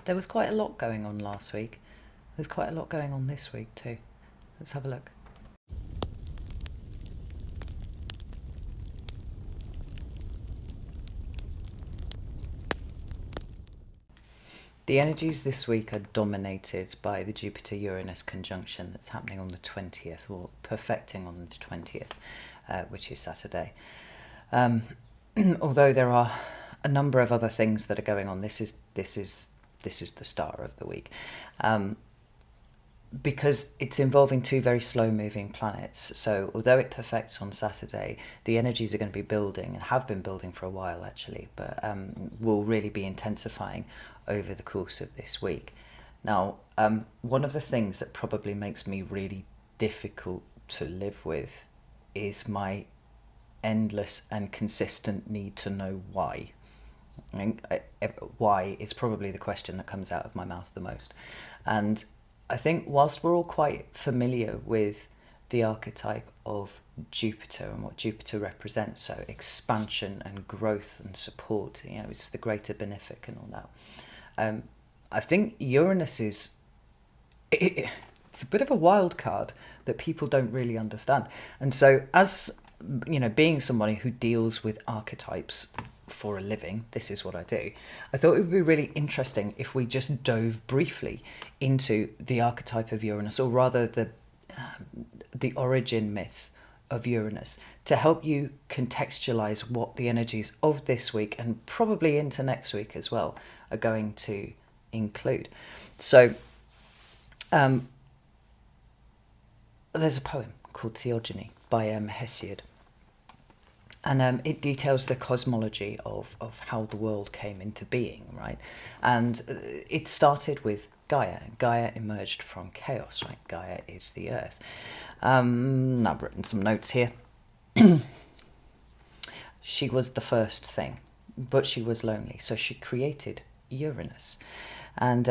There was quite a lot going on last week. There's quite a lot going on this week too. Let's have a look. The energies this week are dominated by the Jupiter-Uranus conjunction that's happening on the 20th, or perfecting on the 20th, which is Saturday. Although there are a number of other things that are going on, this is the star of the week. Because it's involving two very slow-moving planets. So although it perfects on Saturday, the energies are going to be building, and have been building for a while actually, but will really be intensifying over the course of this week. Now, one of the things that probably makes me really difficult to live with is my endless and consistent need to know why. I think why is probably the question that comes out of my mouth the most. And I think whilst we're all quite familiar with the archetype of Jupiter and what Jupiter represents, so expansion and growth and support, it's the greater benefic and all that. I think Uranus is, it's a bit of a wild card that people don't really understand. And so as, being somebody who deals with archetypes for a living, this is what I do, I thought it would be really interesting if we just dove briefly into the archetype of Uranus, or rather the origin myth of Uranus, to help you contextualize what the energies of this week, and probably into next week as well, are going to include. So there's a poem called Theogony by Hesiod. And it details the cosmology of how the world came into being, right? And it started with Gaia. Gaia emerged from chaos, right? Gaia is the earth. I've written some notes here. She was the first thing, but she was lonely, so she created Uranus. And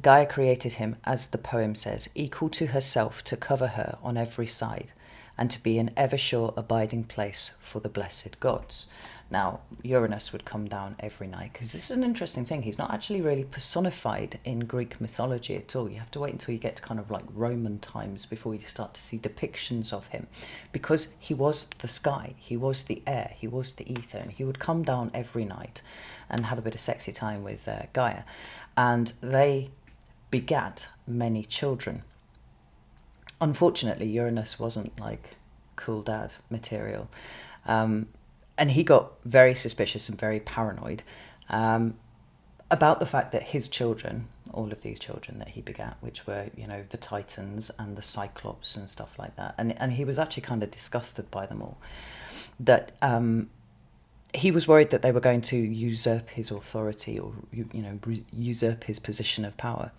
Gaia created him, as the poem says, equal to herself, to cover her on every side, and to be an ever-sure abiding place for the blessed gods. Now, Uranus would come down every night, because this is an interesting thing. He's not actually really personified in Greek mythology at all. You have to wait until you get to kind of like Roman times before you start to see depictions of him, because he was the sky, he was the air, he was the ether, and he would come down every night and have a bit of sexy time with Gaia. And they begat many children. Unfortunately, Uranus wasn't like cool dad material. And he got very suspicious and very paranoid about the fact that his children, all of these children that he begat, which were, the Titans and the Cyclops and stuff like that, and he was actually kind of disgusted by them all, that he was worried that they were going to usurp his authority, or, usurp his position of power.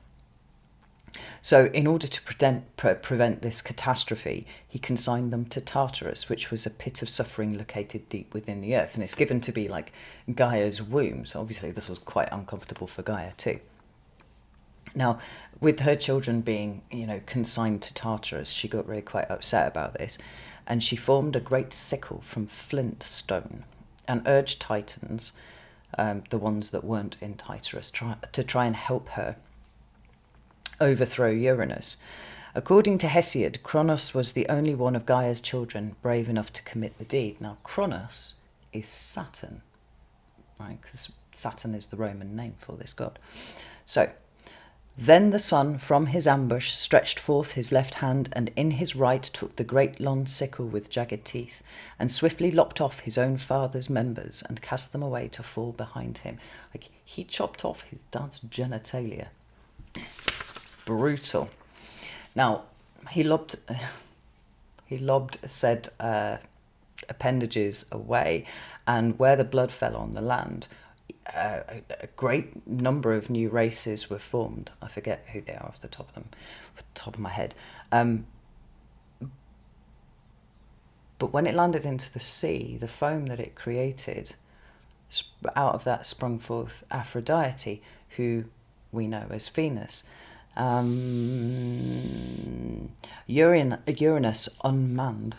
So in order to prevent this catastrophe, he consigned them to Tartarus, which was a pit of suffering located deep within the earth. And it's given to be like Gaia's womb. So obviously this was quite uncomfortable for Gaia too. Now, with her children being, consigned to Tartarus, she got really quite upset about this. And she formed a great sickle from flint stone and urged Titans, the ones that weren't in Tartarus, to try and help her overthrow Uranus. According to Hesiod, Kronos was the only one of Gaia's children brave enough to commit the deed. Now, Kronos is Saturn, right? Because Saturn is the Roman name for this god. So, then the sun from his ambush stretched forth his left hand, and in his right took the great long sickle with jagged teeth, and swiftly lopped off his own father's members, and cast them away to fall behind him. Like, he chopped off his dad's genitalia. Brutal. Now, he lobbed said appendages away, and where the blood fell on the land, a great number of new races were formed. I forget who they are off the top of my head. But when it landed into the sea, the foam that it created, out of that sprung forth Aphrodite, who we know as Venus. Uranus unmanned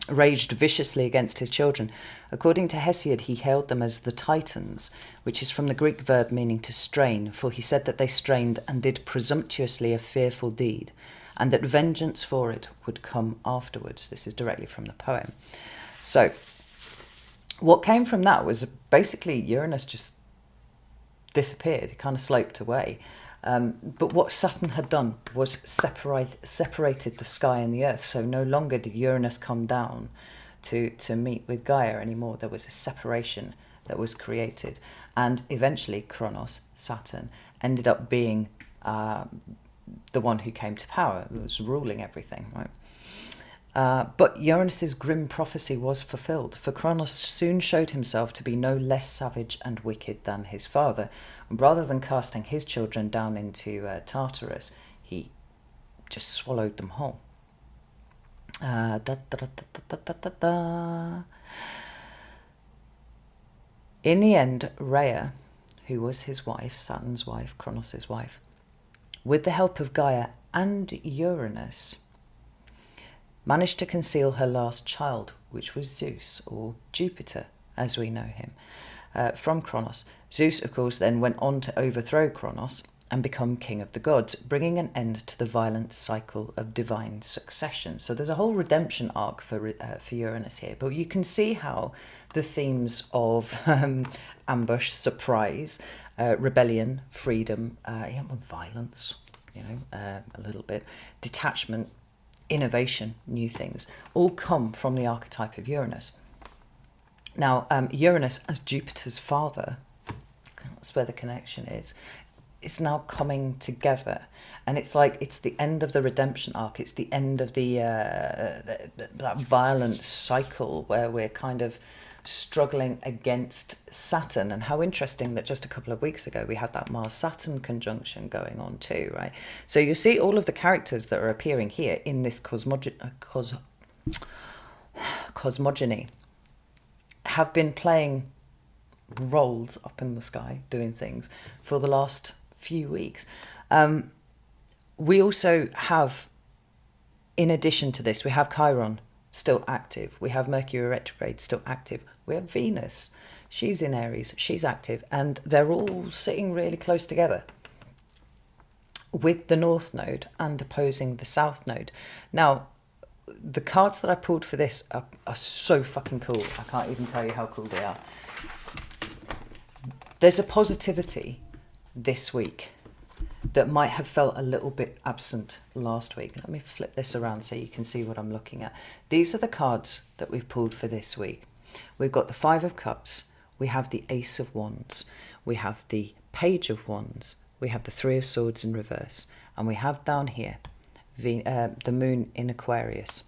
raged viciously against his children. According to Hesiod, he hailed them as the Titans, which is from the Greek verb meaning to strain, for he said that they strained and did presumptuously a fearful deed, and that vengeance for it would come afterwards. This is directly from the poem. So, what came from that was basically Uranus just disappeared. It kind of sloped away. But what Saturn had done was separated the sky and the earth. So no longer did Uranus come down to meet with Gaia anymore. There was a separation that was created. And eventually Kronos, Saturn, ended up being the one who came to power, who was ruling everything, right? But Uranus's grim prophecy was fulfilled, for Kronos soon showed himself to be no less savage and wicked than his father. Rather than casting his children down into Tartarus, he just swallowed them whole. In the end, Rhea, who was his wife, Saturn's wife, Kronos' wife, with the help of Gaia and Uranus, managed to conceal her last child, which was Zeus, or Jupiter, as we know him, from Kronos. Zeus, of course, then went on to overthrow Kronos and become king of the gods, bringing an end to the violent cycle of divine succession. So there's a whole redemption arc for Uranus here, but you can see how the themes of ambush, surprise, rebellion, freedom, violence, a little bit, detachment, innovation, new things, all come from the archetype of Uranus. Now, Uranus, as Jupiter's father, that's where the connection is, it's now coming together. And it's like, it's the end of the redemption arc. It's the end of that violent cycle where we're kind of struggling against Saturn. And how interesting that just a couple of weeks ago we had that Mars-Saturn conjunction going on too, right? So you see all of the characters that are appearing here in this cosmogony have been playing roles up in the sky, doing things for the last few weeks. We also have, in addition to this, we have Chiron still active. We have Mercury retrograde still active. We have Venus. She's in Aries. She's active. And they're all sitting really close together with the North Node and opposing the South Node. Now, the cards that I pulled for this are so fucking cool. I can't even tell you how cool they are. There's a positivity this week that might have felt a little bit absent last week. Let me flip this around so you can see what I'm looking at. These are the cards that we've pulled for this week. We've got the Five of Cups, we have the Ace of Wands, we have the Page of Wands, we have the Three of Swords in reverse, and we have down here the Moon in Aquarius,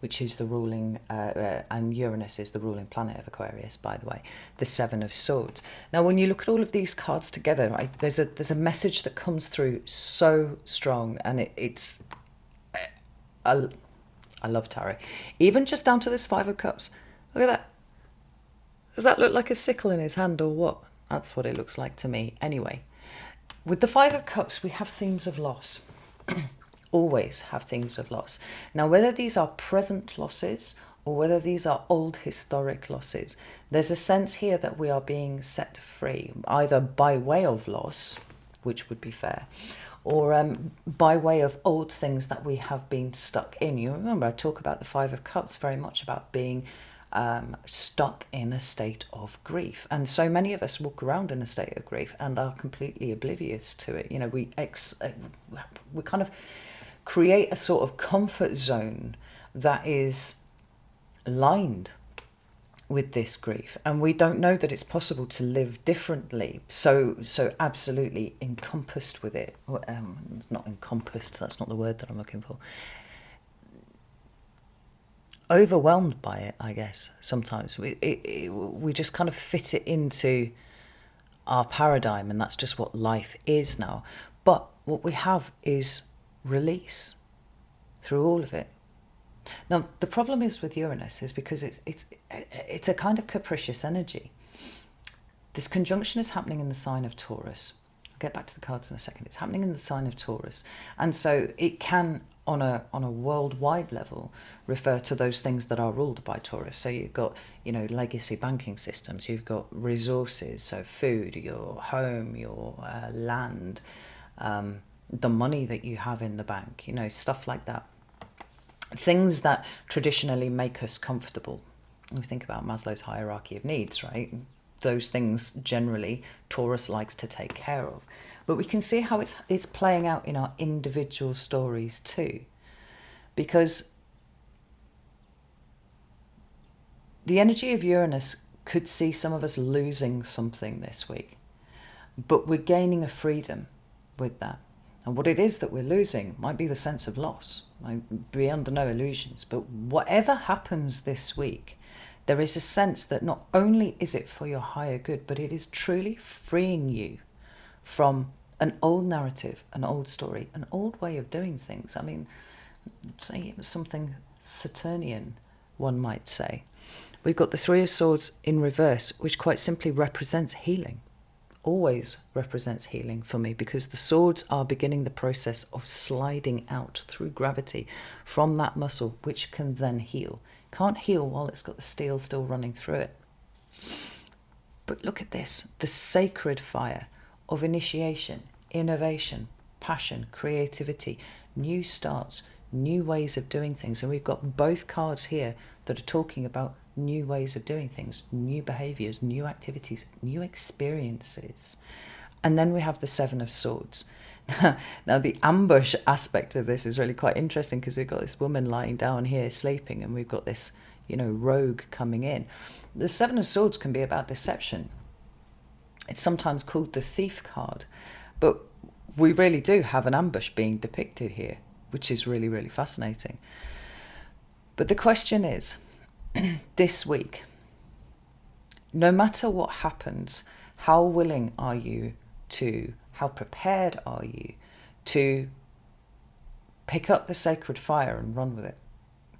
which is the ruling, and Uranus is the ruling planet of Aquarius, by the way, the Seven of Swords. Now, when you look at all of these cards together, right, there's a message that comes through so strong, and it's I love tarot. Even just down to this Five of Cups. Look at that. Does that look like a sickle in his hand or what? That's what it looks like to me. Anyway, with the Five of Cups, we have themes of loss. Always have themes of loss. Now, whether these are present losses or whether these are old historic losses, there's a sense here that we are being set free, either by way of loss, which would be fair, or by way of old things that we have been stuck in. You remember I talk about the Five of Cups very much about being stuck in a state of grief, and so many of us walk around in a state of grief and are completely oblivious to it. We kind of create a sort of comfort zone that is lined with this grief, and we don't know that it's possible to live differently, so absolutely encompassed with it. Not encompassed, that's not the word that I'm looking for. Overwhelmed by it, I guess. Sometimes we just kind of fit it into our paradigm, and that's just what life is now. But what we have is release through all of it. Now, the problem is with Uranus is because it's a kind of capricious energy. This conjunction is happening in the sign of Taurus. I'll get back to the cards in a second. It's happening in the sign of Taurus, and so it can on a worldwide level refer to those things that are ruled by Taurus. So you've got, legacy banking systems, you've got resources, so food, your home, your land, the money that you have in the bank, stuff like that. Things that traditionally make us comfortable. We think about Maslow's hierarchy of needs, right? Those things generally Taurus likes to take care of. But we can see how it's playing out in our individual stories too. Because the energy of Uranus could see some of us losing something this week. But we're gaining a freedom with that. And what it is that we're losing might be the sense of loss. I'd be under no illusions. But whatever happens this week, there is a sense that not only is it for your higher good, but it is truly freeing you from an old narrative, an old story, an old way of doing things. I mean, say it was something Saturnian, one might say. We've got the Three of Swords in reverse, which quite simply represents healing. Always represents healing for me, because the swords are beginning the process of sliding out through gravity from that muscle, which can then heal. Can't heal while it's got the steel still running through it. But look at this, the sacred fire of initiation, innovation, passion, creativity, new starts, new ways of doing things. And we've got both cards here that are talking about new ways of doing things, new behaviors, new activities, new experiences. And then we have the Seven of Swords. Now, the ambush aspect of this is really quite interesting, because we've got this woman lying down here sleeping, and we've got this, rogue coming in. The Seven of Swords can be about deception. It's sometimes called the thief card, but we really do have an ambush being depicted here, which is really, really fascinating. But the question is, this week, no matter what happens, how willing are you to, how prepared are you to pick up the sacred fire and run with it?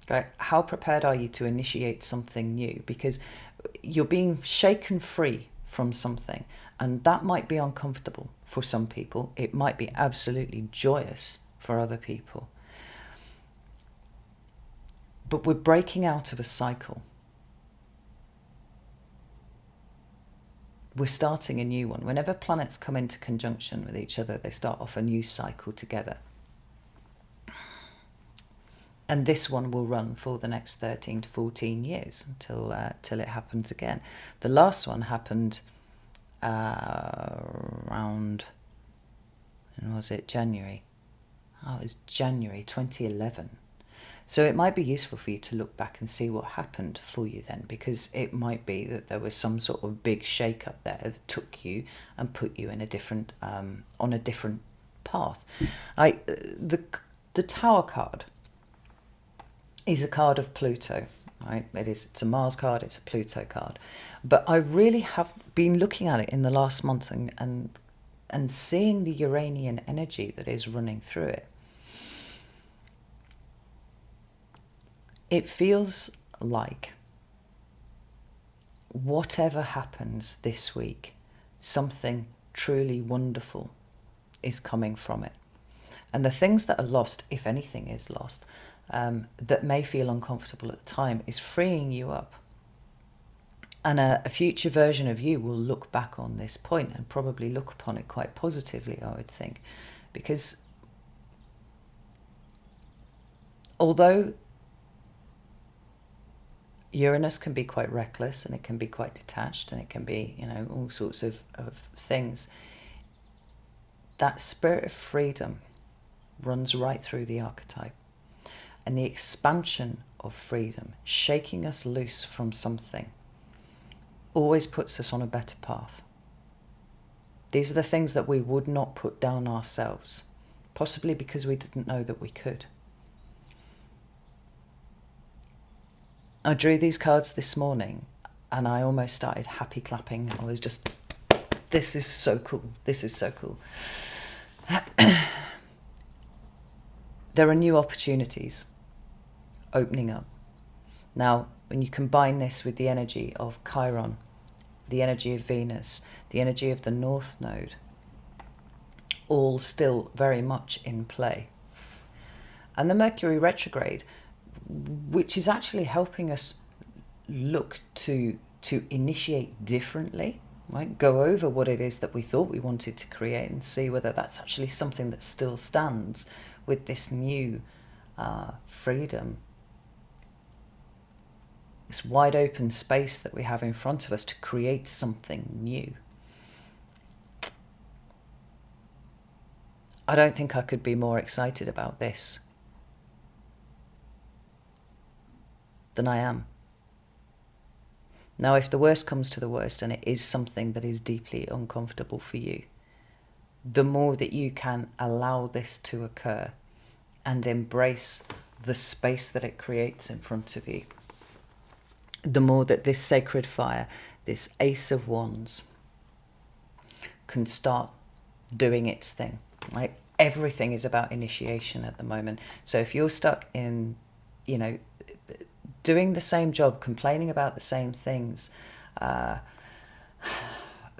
Okay? How prepared are you to initiate something new? Because you're being shaken free from something, and that might be uncomfortable for some people. It might be absolutely joyous for other people. But we're breaking out of a cycle. We're starting a new one. Whenever planets come into conjunction with each other, they start off a new cycle together. And this one will run for the next 13 to 14 years till it happens again. The last one happened around, when was it, January? Oh, it was January 2011. So it might be useful for you to look back and see what happened for you then, because it might be that there was some sort of big shake-up there that took you and put you in a different, on a different path. The Tower card is a card of Pluto, right? It's a Mars card, it's a Pluto card. But I really have been looking at it in the last month and seeing the Uranian energy that is running through it. It feels like whatever happens this week, something truly wonderful is coming from it. And the things that are lost, if anything is lost, that may feel uncomfortable at the time, is freeing you up. And a future version of you will look back on this point and probably look upon it quite positively, I would think. Because although Uranus can be quite reckless, and it can be quite detached, and it can be, all sorts of things, that spirit of freedom runs right through the archetype. And the expansion of freedom, shaking us loose from something, always puts us on a better path. These are the things that we would not put down ourselves, possibly because we didn't know that we could. I drew these cards this morning and I almost started happy clapping. I was just, this is so cool. This is so cool. There are new opportunities opening up. Now, when you combine this with the energy of Chiron, the energy of Venus, the energy of the North Node, all still very much in play, And the Mercury retrograde, which is actually helping us look to initiate differently, right? Go over what it is that we thought we wanted to create and see whether that's actually something that still stands with this new freedom, this wide open space that we have in front of us to create something new. I don't think I could be more excited about this than I am. Now, if the worst comes to the worst, and it is something that is deeply uncomfortable for you, the more that you can allow this to occur and embrace the space that it creates in front of you, the more that this sacred fire, this Ace of Wands, can start doing its thing, right? Everything is about initiation at the moment. So if you're stuck in, doing the same job, complaining about the same things,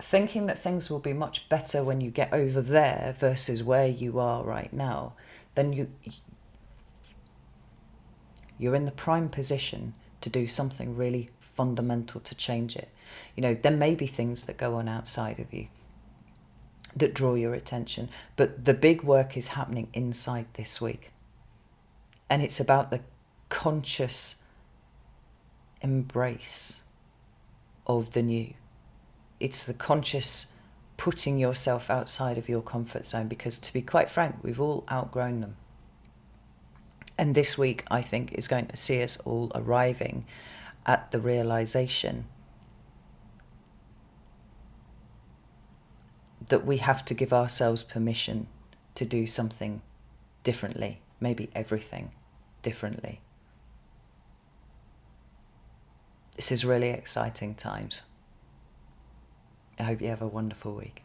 thinking that things will be much better when you get over there versus where you are right now, then you're in the prime position to do something really fundamental to change it. There may be things that go on outside of you that draw your attention, but the big work is happening inside this week. And it's about the conscious embrace of the new. It's the conscious putting yourself outside of your comfort zone, because to be quite frank, we've all outgrown them. And this week, I think, is going to see us all arriving at the realization that we have to give ourselves permission to do something differently, maybe everything differently. This is really exciting times. I hope you have a wonderful week.